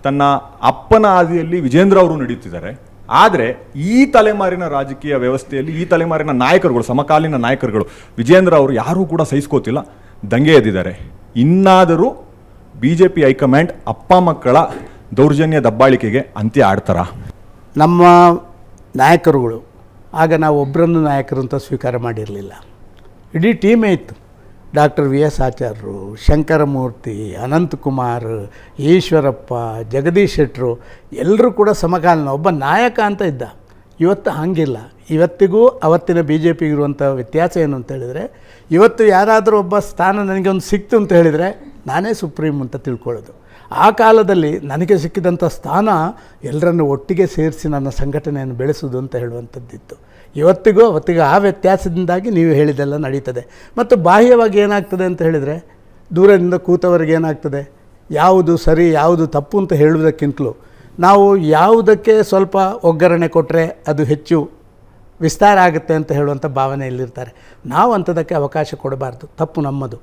ತನ್ನ ಅಪ್ಪನ ಹಾದಿಯಲ್ಲಿ ವಿಜೇಂದ್ರ ಅವರು ನಡೀತಿದ್ದಾರೆ. ಆದರೆ ಈ ತಲೆಮಾರಿನ ರಾಜಕೀಯ ವ್ಯವಸ್ಥೆಯಲ್ಲಿ ಈ ತಲೆಮಾರಿನ ನಾಯಕರುಗಳು, ಸಮಕಾಲೀನ ನಾಯಕರುಗಳು, ವಿಜೇಂದ್ರ ಅವರು ಯಾರೂ ಕೂಡ ಸಹಿಸ್ಕೋತಿಲ್ಲ, ದಂಗೆ ಎದ್ದಿದ್ದಾರೆ. ಇನ್ನಾದರೂ BJP ಹೈಕಮಾಂಡ್ ಅಪ್ಪ ಮಕ್ಕಳ ದೌರ್ಜನ್ಯ ದಬ್ಬಾಳಿಕೆಗೆ ಅಂತ್ಯ ಆಡ್ತಾರ? ನಮ್ಮ ನಾಯಕರುಗಳು ಆಗ ನಾವು ಒಬ್ಬರನ್ನು ನಾಯಕರು ಅಂತ ಸ್ವೀಕಾರ ಮಾಡಿರಲಿಲ್ಲ. ಇಡೀ ಟೀಮೇ ಇತ್ತು. ಡಾಕ್ಟರ್ VS ಆಚಾರ್ಯರು, ಶಂಕರಮೂರ್ತಿ, ಅನಂತಕುಮಾರ್, ಈಶ್ವರಪ್ಪ, ಜಗದೀಶ್ ಶೆಟ್ಟರು ಎಲ್ಲರೂ ಕೂಡ ಸಮಕಾಲೀನ ಒಬ್ಬ ನಾಯಕ ಅಂತ ಇದ್ದ. ಇವತ್ತು ಹಾಗಿಲ್ಲ. ಇವತ್ತಿಗೂ ಅವತ್ತಿನ BJP ಇರುವಂಥ ವ್ಯತ್ಯಾಸ ಏನು ಅಂತ ಹೇಳಿದರೆ, ಇವತ್ತು ಯಾರಾದರೂ ಒಬ್ಬ ಸ್ಥಾನ ನನಗೆ ಒಂದು ಸಿಕ್ತು ಅಂತ ಹೇಳಿದರೆ ನಾನೇ ಸುಪ್ರೀಂ ಅಂತ ತಿಳ್ಕೊಳ್ಳೋದು. ಆ ಕಾಲದಲ್ಲಿ ನನಗೆ ಸಿಕ್ಕಿದಂಥ ಸ್ಥಾನ ಎಲ್ಲರನ್ನು ಒಟ್ಟಿಗೆ ಸೇರಿಸಿ ನನ್ನ ಸಂಘಟನೆಯನ್ನು ಬೆಳೆಸೋದು ಅಂತ ಹೇಳುವಂಥದ್ದಿತ್ತು. ಇವತ್ತಿಗೂ ಅವತ್ತಿಗೂ ಆ ವ್ಯತ್ಯಾಸದಿಂದಾಗಿ ನೀವು ಹೇಳಿದೆಲ್ಲ ನಡೀತದೆ. ಮತ್ತು ಬಾಹ್ಯವಾಗಿ ಏನಾಗ್ತದೆ ಅಂತ ಹೇಳಿದರೆ, ದೂರದಿಂದ ಕೂತವರಿಗೆ ಏನಾಗ್ತದೆ, ಯಾವುದು ಸರಿ ಯಾವುದು ತಪ್ಪು ಅಂತ ಹೇಳುವುದಕ್ಕಿಂತಲೂ ನಾವು ಯಾವುದಕ್ಕೆ ಸ್ವಲ್ಪ ಒಗ್ಗರಣೆ ಕೊಟ್ಟರೆ ಅದು ಹೆಚ್ಚು ವಿಸ್ತಾರ ಆಗುತ್ತೆ ಅಂತ ಹೇಳುವಂಥ ಭಾವನೆಯಲ್ಲಿರ್ತಾರೆ. ನಾವು ಅಂಥದಕ್ಕೆ ಅವಕಾಶ ಕೊಡಬಾರ್ದು. ತಪ್ಪು ನಮ್ಮದು.